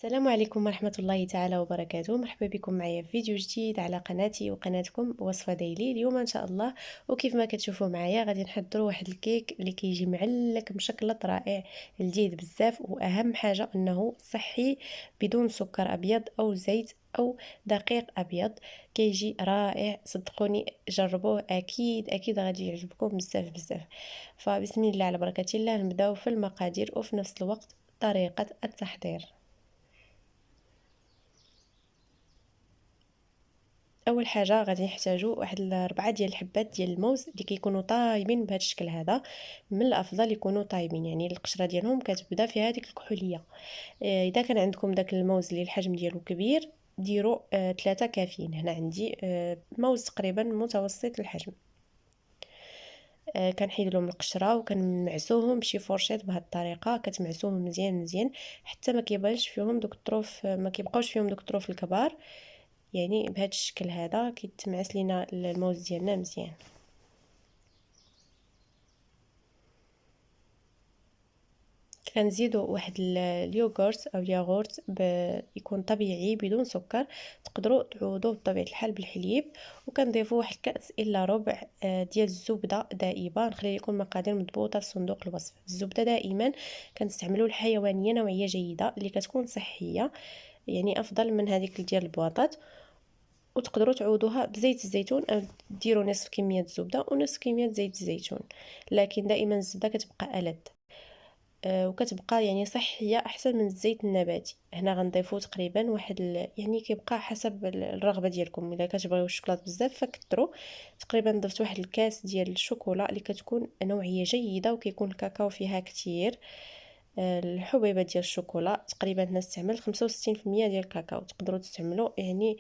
السلام عليكم ورحمة الله تعالى وبركاته. مرحبا بكم معايا في فيديو جديد على قناتي وقناتكم وصفة ديلي اليوم ان شاء الله. وكيف ما كتشوفوا معايا غادي نحضروا واحد الكيك اللي كيجي معلك مشكلط رائع، لذيذ بزاف، واهم حاجة انه صحي بدون سكر ابيض او زيت او دقيق ابيض. كيجي رائع، صدقوني جربوه، اكيد غادي يعجبكم بزاف بزاف. فبسم الله على بركة الله، نبداو في المقادير وفي نفس الوقت طريقة التحضير. اول حاجه غادي نحتاجو واحد 4 ديال الحبات ديال الموز اللي كيكونوا طايبين بهذا الشكل هذا. من الافضل يكونوا طايبين، يعني القشره ديالهم كتبدا في هذيك الكحوليه. اذا كان عندكم داك الموز اللي الحجم ديالو كبير ديروا 3 كافيين. هنا عندي موز تقريبا متوسط الحجم. كنحيد لهم القشره وكنمعسوهم بشي فورشيط بهذه الطريقه، كتمعسوهم مزيان مزيان حتى ما كيبانش فيهم دوك الطروف، ما كيبقاوش فيهم دوك الطروف الكبار. يعني بهذا الشكل هذا كيتمعس لينا الموز ديالنا مزيان. كنزيدوا واحد اليوغورت او الياغورت يكون طبيعي بدون سكر، تقدروا تعوضوه بطبيعه الحال بالحليب. وكنضيفوا واحد الكاس الا ربع ديال الزبده دائبه. نخلي لكم المقادير مضبوطه في صندوق الوصف. الزبده دائما كنستعملوا الحيوانيه، نوعيه جيده اللي كتكون صحيه، يعني افضل من هذيك ديال البواطات. وتقدروا تعوضوها بزيت الزيتون، أو ديروا نصف كميه الزبده ونصف كميه زيت الزيتون، لكن دائما الزبده كتبقى ألذ. وكتبقى يعني صحيه احسن من الزيت النباتي. هنا غنضيفو تقريبا واحد يعني كيبقى حسب الرغبه ديالكم. الا كتبغيو الشوكولاط بزاف فكثروا. تقريبا ضفت واحد الكاس ديال الشوكولا اللي كتكون نوعيه جيده وكيكون الكاكاو فيها كتير. الحبيبه ديال الشوكولا تقريبا نستعمل 65% ديال الكاكاو. تقدروا تستعملوا يعني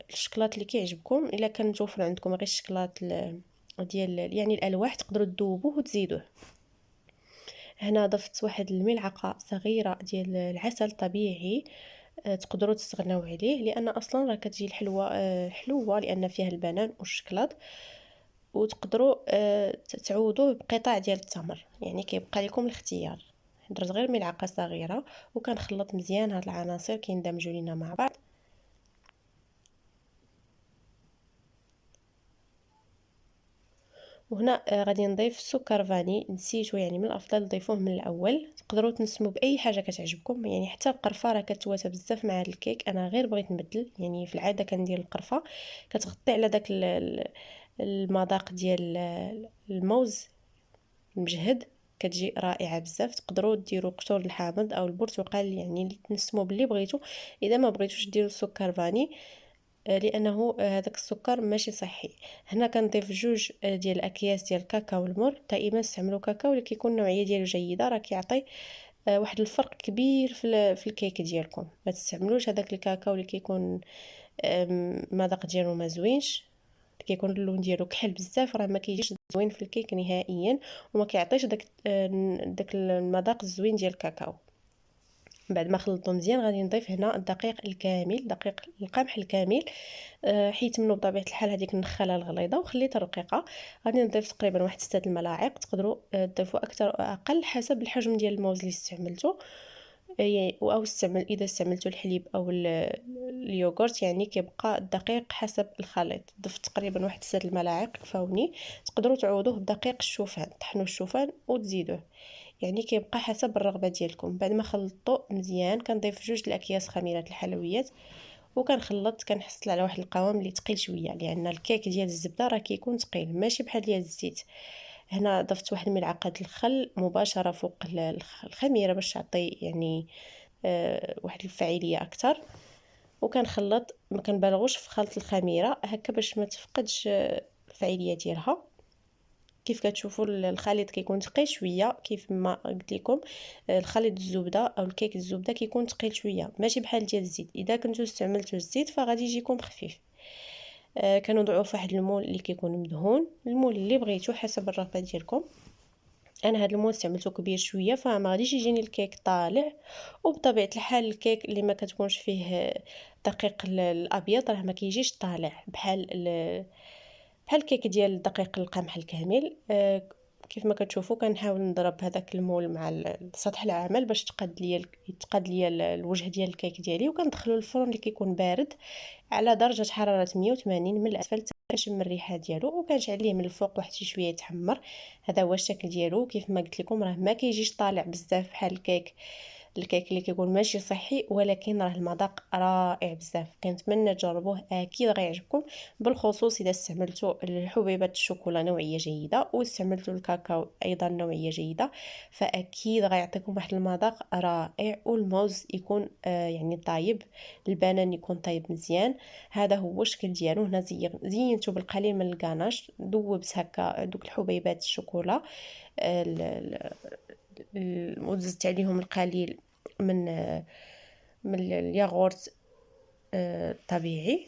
الشكلاط اللي كيعجبكم. الا كان متوفر عندكم غير الشكلاط ديال يعني الالواح تقدروا تذوبوه وتزيدوه. هنا ضفت واحد الملعقه صغيره ديال العسل طبيعي. تقدروا تستغناو عليه لان اصلا راه كتجي الحلوه حلوه لان فيها البنان والشكلاط. وتقدروا تعوضوه بقطع ديال التمر، يعني كيبقى لكم الاختيار. درت غير ملعقه صغيره وكنخلط مزيان هاد العناصر كيندمجوا لينا مع بعض. وهنا غادي نضيف سكر فاني، نسيتو يعني من الافضل تضيفوه من الاول. تقدروا تنسموا باي حاجه كتعجبكم، يعني حتى القرفه راه كتواتى بزاف مع هذا الكيك. انا غير بغيت نبدل، يعني في العاده كندير القرفه كتغطي على داك المذاق ديال الموز المجهد، كتجي رائعه بزاف. تقدروا ديروا قشور الحامض او البرتقال، يعني اللي تنسموا باللي بغيتو. اذا ما بغيتوش ديروا سكر فاني لانه هذاك السكر ماشي صحي. هنا كنضيف جوج ديال الاكياس ديال الكاكاو المر. دائما استعملوا كاكاو اللي كيكون النوعيه ديالو جيده، راه كيعطي واحد الفرق كبير في الكيك ديالكم. ما تستعملوش هذاك الكاكاو اللي كيكون المذاق ديالو ما زوينش، كيكون اللون ديالو كحل بزاف، راه ما كيجيش زوين في الكيك نهائيا، وما كيعطيش داك المذاق الزوين ديال الكاكاو. بعد ما خلطته مزيان غادي نضيف هنا الدقيق الكامل، دقيق القمح الكامل. حيت منه بطبيعه الحال هذيك النخاله الغليظه وخليتها رقيقه. غادي نضيف تقريبا واحد 6 الملاعق. تقدروا تضيفوا اكثر او اقل حسب الحجم ديال الموز اللي استعملته. او اذا استعملتوا الحليب او اليوغورت يعني كيبقى الدقيق حسب الخليط. ضفت تقريبا واحد 6 الملاعق كفاوني. تقدروا تعوضوه بدقيق الشوفان، طحنوا الشوفان وتزيدوه، يعني كيبقى حسب الرغبه ديالكم. بعد ما خلطته مزيان كنضيف جوج الاكياس خميره الحلويات وكنخلط. كنحصل على واحد القوام اللي ثقيل شويه، لان الكيك ديال الزبده راه كيكون ثقيل ماشي بحال ديال الزيت. هنا ضفت واحد الملعقه الخل مباشره فوق الخميره باش تعطي يعني واحد الفاعليه اكثر. وكنخلط، ما كنبالغوش في خلط الخميره هكا باش ما تفقدش الفاعليه ديالها. كيف كتشوفوا الخليط كيكون ثقيل شويه، كيف ما قلت لكم الخليط الزبده او الكيك الزبده كيكون ثقيل شويه ماشي بحال ديال الزيت. اذا كنتو استعملتوا الزيت فغادي يجيكم خفيف. كنوضعوه في واحد المول اللي كيكون مدهون، المول اللي بغيتو حسب الرغبه ديالكم. انا هذا المول استعملته كبير شويه فما غاديش يجيني الكيك طالع. وبطبيعه الحال الكيك اللي ما كتكونش فيه دقيق الابيض راه ما كيجيش طالع بحال الكيك ديال دقيق القمح الكامل. كيف ما كتشوفوا كنحاول نضرب هذاك المول مع السطح العمل باش يتقاد ليا الوجه ديال الكيك ديالي، وكندخلو للفرن اللي كيكون بارد على درجة حرارة 180 من الأسفل حتى كنشم الريحة ديالو، وكنشعل ليه من الفوق واحد شي شوية يتحمر. هذا هو الشكل ديالو. كيف ما قلت لكم راه ما كيجيش طالع بزاف بحال الكيك اللي كيكون ماشي صحي، ولكن راه المذاق رائع بزاف. كنتمنى تجربوه، اكيد غيعجبكم، بالخصوص اذا استعملتوا الحبيبات الشوكولا نوعيه جيده واستعملتوا الكاكاو ايضا نوعيه جيده، فاكيد غيعطيكم واحد المذاق رائع. والموز يكون يعني طايب، البنان يكون طايب مزيان. هذا هو الشكل ديالو. هنا زينته بالقليل من الكاناش، ذوبت هكا دوك الحبيبات الشوكولا وزدت عليهم القليل من الياغورت الطبيعي،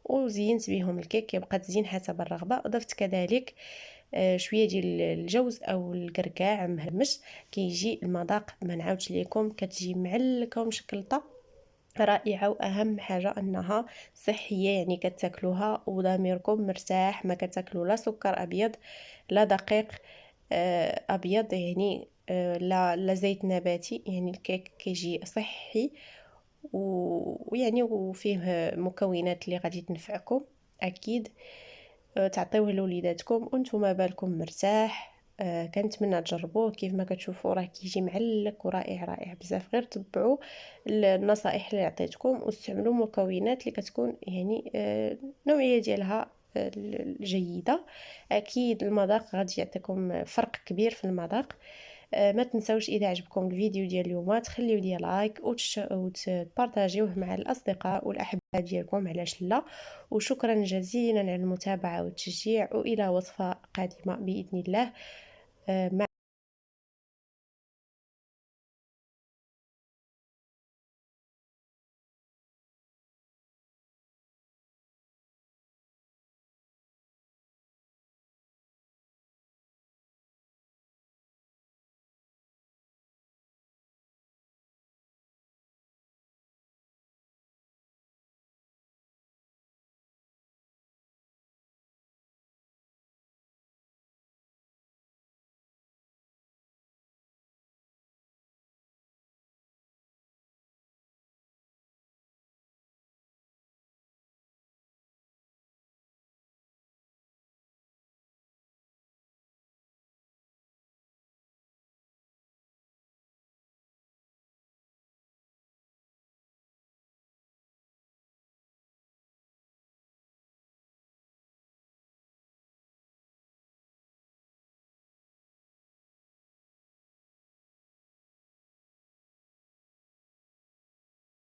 وزينت بهم الكيك. كيبقى تزيين حسب الرغبه. ضفت كذلك شويه ديال الجوز او الكركاع مهرمش، كيجي المذاق ما نعاودش لكم، كتجي معلكه ومشكلطه رائعه. واهم حاجه انها صحيه، يعني كتاكلوها وضميركم مرتاح، ما كتاكلوا لا سكر ابيض لا دقيق ابيض، يعني لا زيت نباتي. يعني الكيك كيجي صحي ويعني وفيه مكونات اللي غادي تنفعكم اكيد. تعطيوه لوليداتكم وانتم بالكم مرتاح. كنتمنى تجربوه. كيف ما كتشوفوا راه كيجي معلك ورائع رائع بزاف. غير تبعوا النصائح اللي عطيتكم واستعملوا مكونات اللي كتكون يعني النوعيه ديالها الجيده. اكيد المذاق غادي يعطيكم فرق كبير في المذاق. ما تنسوش اذا عجبكم الفيديو ديال اليوم تخليو لي لايك وتبارطاجيوه مع الاصدقاء والاحباء ديالكم، علاش لا. وشكرا جزيلا على المتابعه والتشجيع، والى وصفه قادمه باذن الله. مع